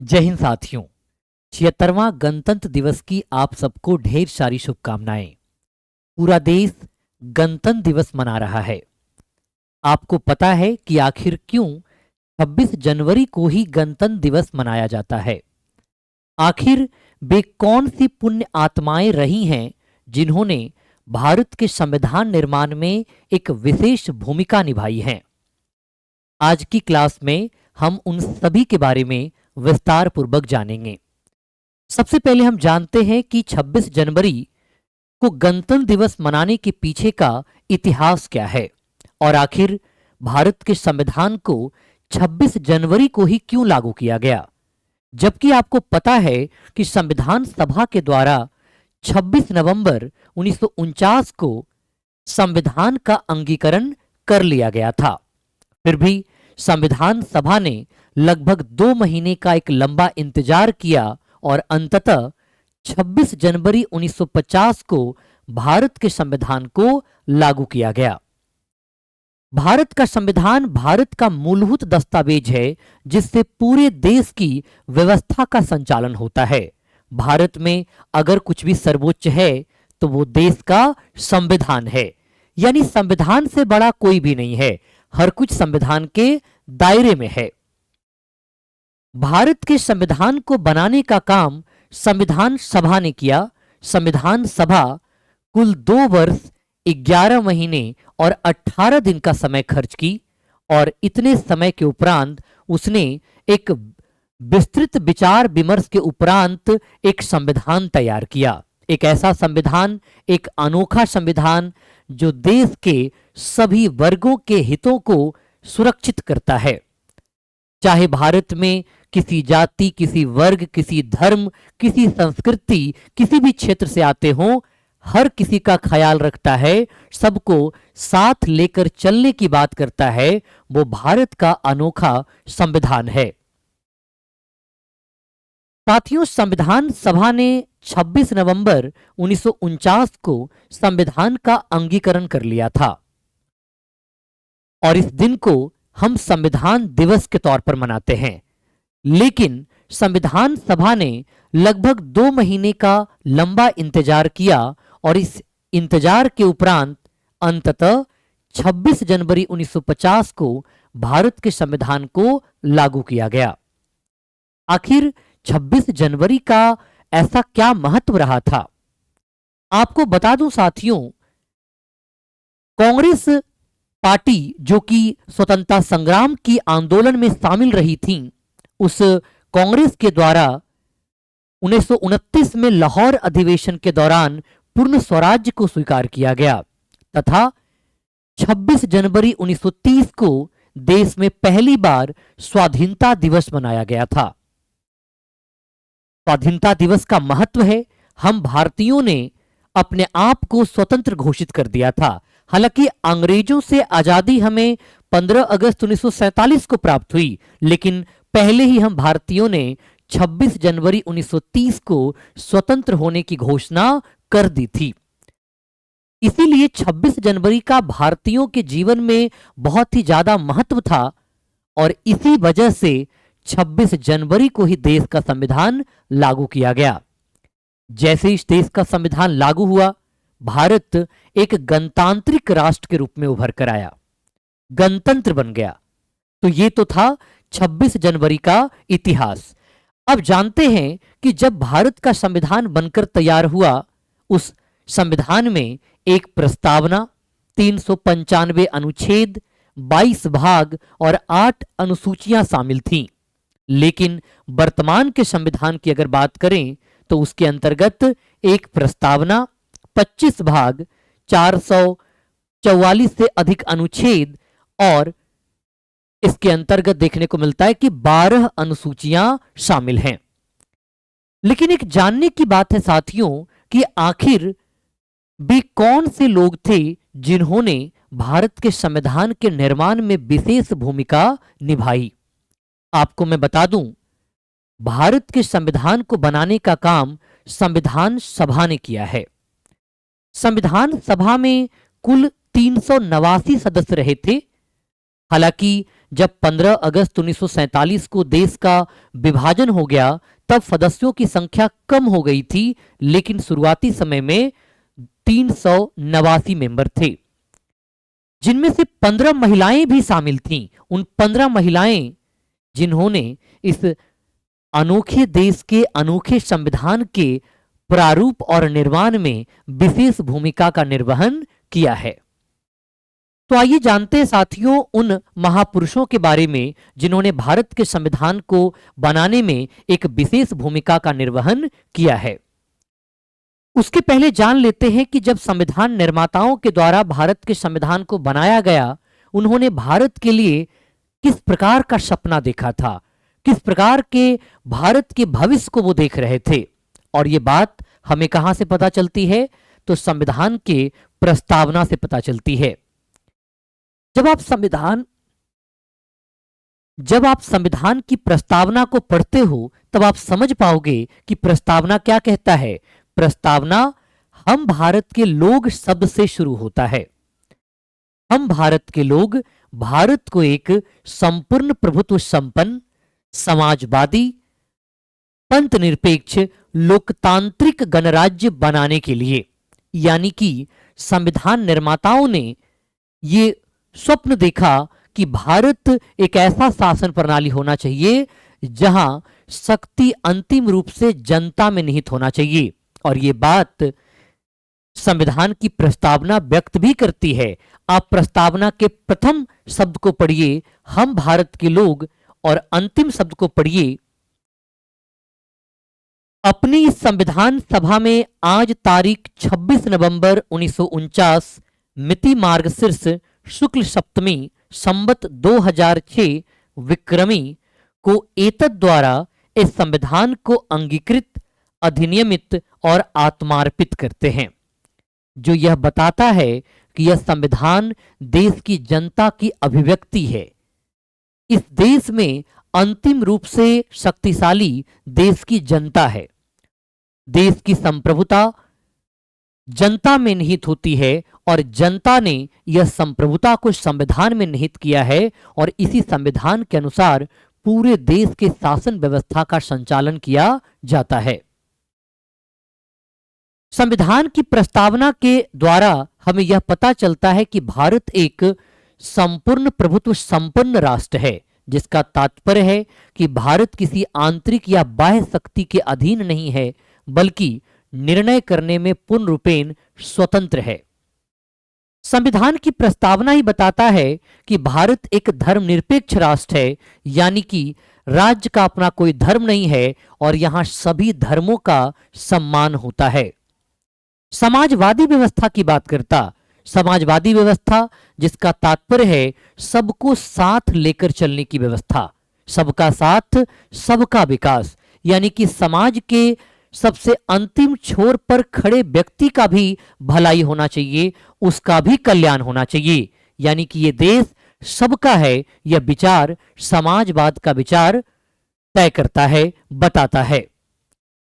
जय हिंद साथियों। 76वां गणतंत्र दिवस की आप सबको ढेर सारी शुभकामनाएं। पूरा देश गणतंत्र दिवस मना रहा है। आपको पता है कि आखिर क्यों 26 जनवरी को ही गणतंत्र दिवस मनाया जाता है? आखिर वे कौन सी पुण्य आत्माएं रही हैं जिन्होंने भारत के संविधान निर्माण में एक विशेष भूमिका निभाई है? आज की क्लास में हम उन सभी के बारे में विस्तार पूर्वक जानेंगे। सबसे पहले हम जानते हैं कि 26 जनवरी को गणतंत्र दिवस मनाने के पीछे का इतिहास क्या है और आखिर भारत के संविधान को 26 जनवरी को ही क्यों लागू किया गया, जबकि आपको पता है कि संविधान सभा के द्वारा 26 नवंबर 1949 को संविधान का अंगीकरण कर लिया गया था। फिर भी संविधान सभा ने लगभग 2 महीने का एक लंबा इंतजार किया और अंततः 26 जनवरी 1950 को भारत के संविधान को लागू किया गया। भारत का संविधान भारत का मूलभूत दस्तावेज है जिससे पूरे देश की व्यवस्था का संचालन होता है। भारत में अगर कुछ भी सर्वोच्च है तो वो देश का संविधान है, यानी संविधान से बड़ा कोई भी नहीं है। हर कुछ संविधान के दायरे में है। भारत के संविधान को बनाने का काम संविधान सभा ने किया। संविधान सभा कुल 2 वर्ष 11 महीने और 18 दिन का समय खर्च की और इतने समय के उपरांत उसने एक विस्तृत विचार विमर्श के उपरांत एक संविधान तैयार किया। एक ऐसा संविधान, एक अनोखा संविधान जो देश के सभी वर्गों के हितों को सुरक्षित करता है। चाहे भारत में किसी जाति, किसी वर्ग, किसी धर्म, किसी संस्कृति, किसी भी क्षेत्र से आते हों, हर किसी का ख्याल रखता है, सबको साथ लेकर चलने की बात करता है। वो भारत का अनोखा संविधान है। साथियों, संविधान सभा ने 26 नवंबर 1949 को संविधान का अंगीकरण कर लिया था और इस दिन को हम संविधान दिवस के तौर पर मनाते हैं। लेकिन संविधान सभा ने लगभग 2 महीने का लंबा इंतजार किया और इस इंतजार के उपरांत अंततः 26 जनवरी 1950 को भारत के संविधान को लागू किया गया। आखिर 26 जनवरी का ऐसा क्या महत्व रहा था? आपको बता दूं साथियों, कांग्रेस पार्टी जो कि स्वतंत्रता संग्राम की आंदोलन में शामिल रही थी, उस कांग्रेस के द्वारा 1929 में लाहौर अधिवेशन के दौरान पूर्ण स्वराज्य को स्वीकार किया गया तथा 26 जनवरी 1930 को देश में पहली बार स्वाधीनता दिवस मनाया गया था। स्वाधीनता दिवस का महत्व है, हम भारतीयों ने अपने आप को स्वतंत्र घोषित कर दिया था। हालांकि अंग्रेजों से आजादी हमें 15 अगस्त 1947 को प्राप्त हुई, लेकिन पहले ही हम भारतीयों ने 26 जनवरी 1930 को स्वतंत्र होने की घोषणा कर दी थी। इसीलिए 26 जनवरी का भारतीयों के जीवन में बहुत ही ज्यादा महत्व था और इसी वजह से 26 जनवरी को ही देश का संविधान लागू किया गया। जैसे इस देश का संविधान लागू हुआ, भारत एक गणतांत्रिक राष्ट्र के रूप में उभर कर आया, गणतंत्र बन गया। तो ये तो था 26 जनवरी का इतिहास। अब जानते हैं कि जब भारत का संविधान बनकर तैयार हुआ, उस संविधान में एक प्रस्तावना, 395 अनुच्छेद, 22 भाग और 8 अनुसूचियां शामिल थीं। लेकिन वर्तमान के संविधान की अगर बात करें तो उसके अंतर्गत एक प्रस्तावना, 25 भाग, 444 से अधिक अनुच्छेद और इसके अंतर्गत देखने को मिलता है कि 12 अनुसूचियां शामिल हैं। लेकिन एक जानने की बात है साथियों कि आखिर वे कौन से लोग थे जिन्होंने भारत के संविधान के निर्माण में विशेष भूमिका निभाई। आपको मैं बता दूं, भारत के संविधान को बनाने का काम संविधान सभा ने किया है। संविधान सभा में कुल 389 सदस्य रहे थे। हालांकि जब 15 अगस्त 1947 को देश का विभाजन हो गया तब सदस्यों की संख्या कम हो गई थी, लेकिन शुरुआती समय में 389 मेंबर थे, जिनमें से 15 महिलाएं भी शामिल थीं। उन 15 महिलाएं जिन्होंने इस अनोखे देश के अनोखे संविधान के प्रारूप और निर्माण में विशेष भूमिका का निर्वहन किया है। तो आइए जानते हैं साथियों उन महापुरुषों के बारे में जिन्होंने भारत के संविधान को बनाने में एक विशेष भूमिका का निर्वहन किया है। उसके पहले जान लेते हैं कि जब संविधान निर्माताओं के द्वारा भारत के संविधान को बनाया गया, उन्होंने भारत के लिए किस प्रकार का सपना देखा था, किस प्रकार के भारत के भविष्य को वो देख रहे थे। और ये बात हमें कहां से पता चलती है? तो संविधान के प्रस्तावना से पता चलती है। जब आप संविधान की प्रस्तावना को पढ़ते हो तब आप समझ पाओगे कि प्रस्तावना क्या कहता है। प्रस्तावना हम भारत के लोग शब्द से शुरू होता है। हम भारत के लोग भारत को एक संपूर्ण प्रभुत्व संपन्न, समाजवादी, पंथनिरपेक्ष, लोकतांत्रिक गणराज्य बनाने के लिए, यानी कि संविधान निर्माताओं ने ये स्वप्न देखा कि भारत एक ऐसा शासन प्रणाली होना चाहिए जहां शक्ति अंतिम रूप से जनता में निहित होना चाहिए। और ये बात संविधान की प्रस्तावना व्यक्त भी करती है। आप प्रस्तावना के प्रथम शब्द को पढ़िए, हम भारत के लोग, और अंतिम शब्द को पढ़िए। अपनी इस संविधान सभा में आज तारीख 26 नवंबर 1949 मिति मार्गशीर्ष शुक्ल सप्तमी संवत 2006 विक्रमी को एतद द्वारा इस संविधान को अंगीकृत, अधिनियमित और आत्मार्पित करते हैं, जो यह बताता है कि यह संविधान देश की जनता की अभिव्यक्ति है। इस देश में अंतिम रूप से शक्तिशाली देश की जनता है। देश की संप्रभुता जनता में निहित होती है और जनता ने यह संप्रभुता को संविधान में निहित किया है और इसी संविधान के अनुसार पूरे देश के शासन व्यवस्था का संचालन किया जाता है। संविधान की प्रस्तावना के द्वारा हमें यह पता चलता है कि भारत एक संपूर्ण प्रभुत्व संपन्न राष्ट्र है, जिसका तात्पर्य है कि भारत किसी आंतरिक या बाह्य शक्ति के अधीन नहीं है, बल्कि निर्णय करने में पूर्ण रूपेण स्वतंत्र है। संविधान की प्रस्तावना ही बताता है कि भारत एक धर्मनिरपेक्ष राष्ट्र है, यानी कि राज्य का अपना कोई धर्म नहीं है और यहां सभी धर्मों का सम्मान होता है। समाजवादी व्यवस्था की बात करता, समाजवादी व्यवस्था जिसका तात्पर्य है सबको साथ लेकर चलने की व्यवस्था, सबका साथ सबका विकास, यानी कि समाज के सबसे अंतिम छोर पर खड़े व्यक्ति का भी भलाई होना चाहिए, उसका भी कल्याण होना चाहिए, यानी कि ये देश सबका है। यह विचार समाजवाद का विचार तय करता है, बताता है।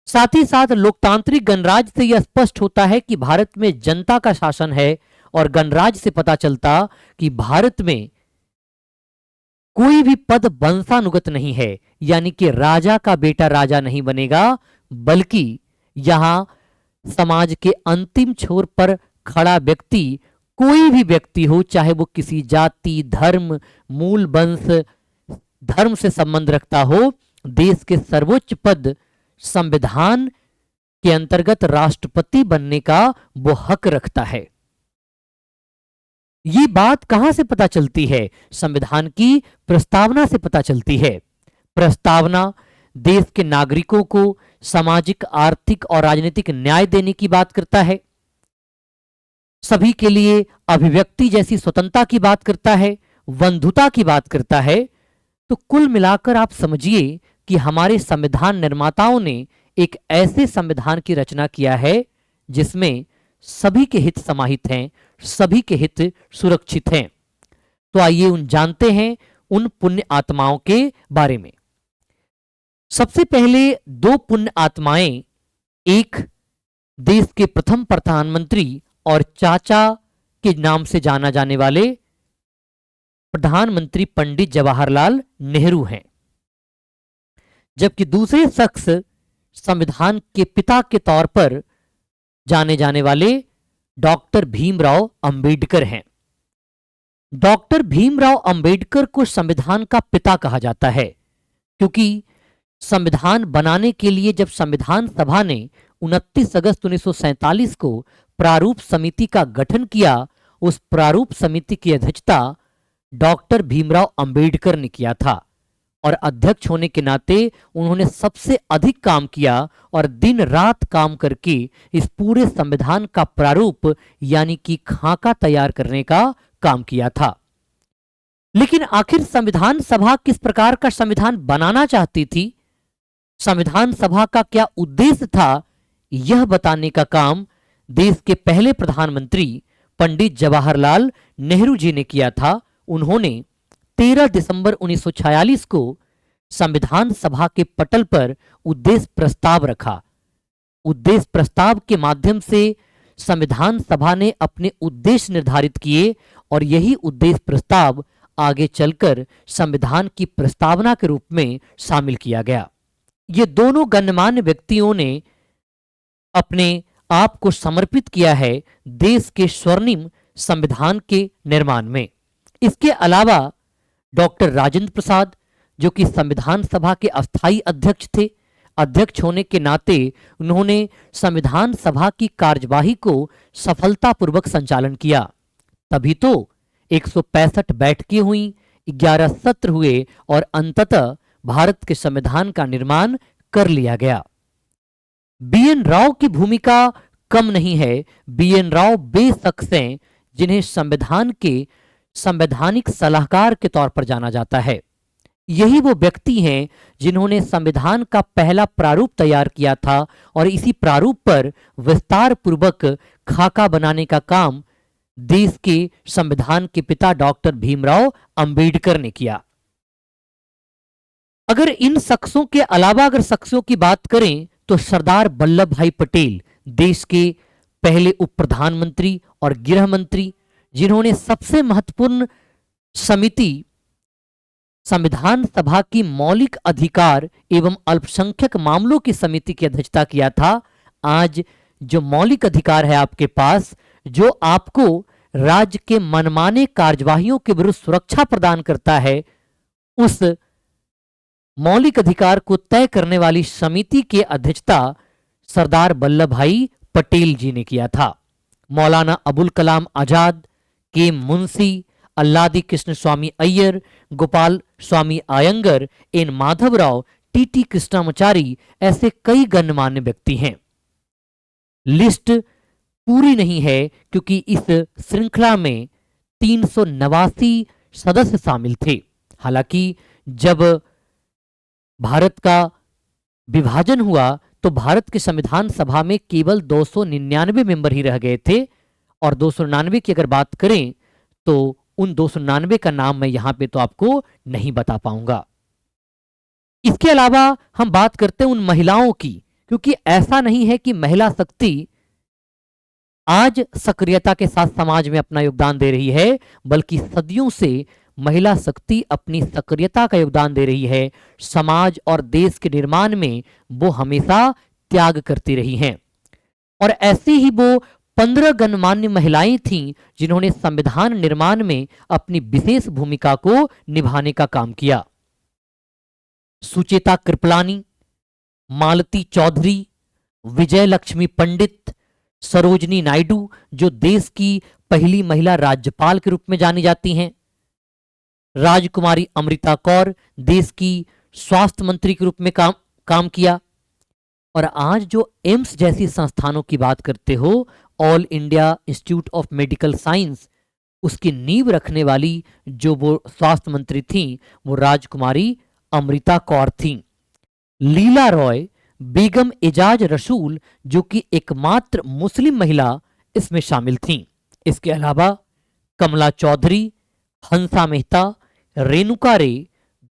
साथ ही साथ लोकतांत्रिक गणराज्य से यह स्पष्ट होता है कि भारत में जनता का शासन है और गणराज्य से पता चलता कि भारत में कोई भी पद वंशानुगत नहीं है, यानी कि राजा का बेटा राजा नहीं बनेगा, बल्कि यहां समाज के अंतिम छोर पर खड़ा व्यक्ति कोई भी व्यक्ति हो, चाहे वो किसी जाति, धर्म, मूल वंश, धर्म से संबंध रखता हो, देश के सर्वोच्च पद संविधान के अंतर्गत राष्ट्रपति बनने का वो हक रखता है। ये बात कहां से पता चलती है? संविधान की प्रस्तावना से पता चलती है। प्रस्तावना देश के नागरिकों को सामाजिक, आर्थिक और राजनीतिक न्याय देने की बात करता है, सभी के लिए अभिव्यक्ति जैसी स्वतंत्रता की बात करता है, बंधुता की बात करता है। तो कुल मिलाकर आप समझिए कि हमारे संविधान निर्माताओं ने एक ऐसे संविधान की रचना किया है जिसमें सभी के हित समाहित हैं, सभी के हित सुरक्षित हैं। तो आइए जानते हैं उन पुण्य आत्माओं के बारे में। सबसे पहले दो पुण्य आत्माएं, एक देश के प्रथम प्रधानमंत्री और चाचा के नाम से जाना जाने वाले प्रधानमंत्री पंडित जवाहरलाल नेहरू हैं, जबकि दूसरे शख्स संविधान के पिता के तौर पर जाने जाने वाले डॉक्टर भीमराव अंबेडकर हैं। डॉक्टर भीमराव अंबेडकर को संविधान का पिता कहा जाता है क्योंकि संविधान बनाने के लिए जब संविधान सभा ने 29 अगस्त 1947 को प्रारूप समिति का गठन किया, उस प्रारूप समिति की अध्यक्षता डॉक्टर भीमराव अंबेडकर ने किया था और अध्यक्ष होने के नाते उन्होंने सबसे अधिक काम किया और दिन रात काम करके इस पूरे संविधान का प्रारूप यानी कि खाका तैयार करने का काम किया था। लेकिन आखिर संविधान सभा किस प्रकार का संविधान बनाना चाहती थी, संविधान सभा का क्या उद्देश्य था, यह बताने का काम देश के पहले प्रधानमंत्री पंडित जवाहरलाल नेहरू जी ने किया था। उन्होंने 13 दिसंबर 1946 को संविधान सभा के पटल पर उद्देश्य प्रस्ताव रखा। उद्देश्य प्रस्ताव के माध्यम से संविधान सभा ने अपने उद्देश्य निर्धारित किए और यही उद्देश्य प्रस्ताव आगे चलकर संविधान की प्रस्तावना के रूप में शामिल किया गया। ये दोनों गणमान्य व्यक्तियों ने अपने आप को समर्पित किया है देश के स्वर्णिम संविधान के निर्माण में। इसके अलावा डॉक्टर राजेंद्र प्रसाद, जो कि संविधान सभा के अस्थायी अध्यक्ष थे, अध्यक्ष होने के नाते उन्होंने संविधान सभा की कार्यवाही को सफलतापूर्वक संचालन किया। तभी तो 165 बैठकें हुई, 11 सत्र हुए और अंततः भारत के संविधान का निर्माण कर लिया गया। बीएन राव की भूमिका कम नहीं है। बीएन राव वे शख्स हैं जिन्हें संविधान के संवैधानिक सलाहकार के तौर पर जाना जाता है। यही वो व्यक्ति हैं जिन्होंने संविधान का पहला प्रारूप तैयार किया था और इसी प्रारूप पर विस्तार पूर्वक खाका बनाने का काम देश के संविधान के पिता डॉक्टर भीमराव अंबेडकर ने किया। अगर इन शख्सों के अलावा अगर शख्सों की बात करें तो सरदार वल्लभ भाई पटेल देश के पहले उप प्रधानमंत्री और गृह मंत्री, जिन्होंने सबसे महत्वपूर्ण समिति संविधान सभा की मौलिक अधिकार एवं अल्पसंख्यक मामलों की समिति की अध्यक्षता किया था। आज जो मौलिक अधिकार है आपके पास, जो आपको राज्य के मनमाने कार्यवाहियों के विरुद्ध सुरक्षा प्रदान करता है, उस मौलिक अधिकार को तय करने वाली समिति की अध्यक्षता सरदार वल्लभ भाई पटेल जी ने किया था। मौलाना अबुल कलाम आजाद, के मुंशी, अल्लादी कृष्ण स्वामी अय्यर, गोपाल स्वामी आयंगर, एन माधवराव, टीटी कृष्णामाचारी, ऐसे कई गणमान्य व्यक्ति हैं। लिस्ट पूरी नहीं है क्योंकि इस श्रृंखला में 389 सदस्य शामिल थे। हालांकि जब भारत का विभाजन हुआ तो भारत के संविधान सभा में केवल 299 मेंबर ही रह गए थे और 299 की अगर बात करें तो उन 299 का नाम मैं यहां पे तो आपको नहीं बता पाऊंगा। इसके अलावा हम बात करते हैं उन महिलाओं की, क्योंकि ऐसा नहीं है कि महिला शक्ति आज सक्रियता के साथ समाज में अपना योगदान दे रही है, बल्कि सदियों से महिला शक्ति अपनी सक्रियता का योगदान दे रही है। समाज और देश के निर्माण में वो हमेशा त्याग करती रही हैं और ऐसी ही वो 15 गणमान्य महिलाएं थीं जिन्होंने संविधान निर्माण में अपनी विशेष भूमिका को निभाने का काम किया। सुचेता कृपलानी, मालती चौधरी, विजय लक्ष्मी पंडित, सरोजनी नायडू, जो देश की पहली महिला राज्यपाल के रूप में जानी जाती हैं, राजकुमारी अमृता कौर, देश की स्वास्थ्य मंत्री के रूप में काम किया। और आज जो एम्स जैसी संस्थानों की बात करते हो, all India institute of medical science, उसकी नींव रखने वाली जो वो स्वास्थ्य मंत्री थी वो राजकुमारी अमृता कौर थी। लीला रॉय, बेगम एजाज रसूल, जो कि एकमात्र मुस्लिम महिला इसमें शामिल थीं। इसके अलावा कमला चौधरी, हंसा मेहता, रेणुका रे,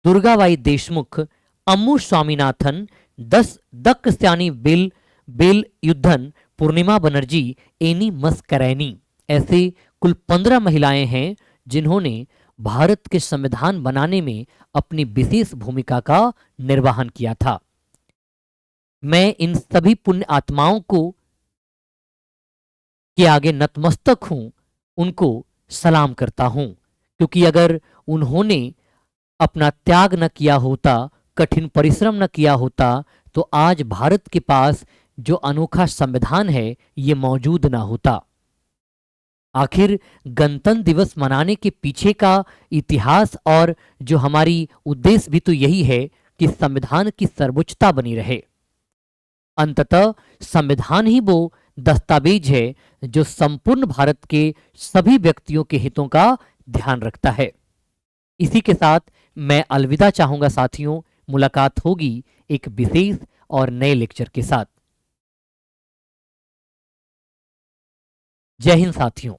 दुर्गाबाई देशमुख, अम्मू स्वामीनाथन, दक्कस्यानी बेल युद्धन, पूर्णिमा बनर्जी, एनी मस्करैनी, ऐसे कुल 15 महिलाएं हैं जिन्होंने भारत के संविधान बनाने में अपनी विशेष भूमिका का निर्वहन किया था। मैं इन सभी पुण्य आत्माओं को के आगे नतमस्तक हूं, उनको सलाम करता हूं, क्योंकि अगर उन्होंने अपना त्याग न किया होता, कठिन परिश्रम न किया होता, तो आज भारत के पास जो अनोखा संविधान है ये मौजूद ना होता। आखिर गणतंत्र दिवस मनाने के पीछे का इतिहास और जो हमारी उद्देश्य भी तो यही है कि संविधान की सर्वोच्चता बनी रहे। अंततः संविधान ही वो दस्तावेज है जो संपूर्ण भारत के सभी व्यक्तियों के हितों का ध्यान रखता है। इसी के साथ मैं अलविदा चाहूंगा साथियों। मुलाकात होगी एक विशेष और नए लेक्चर के साथ। जय हिंद साथियों।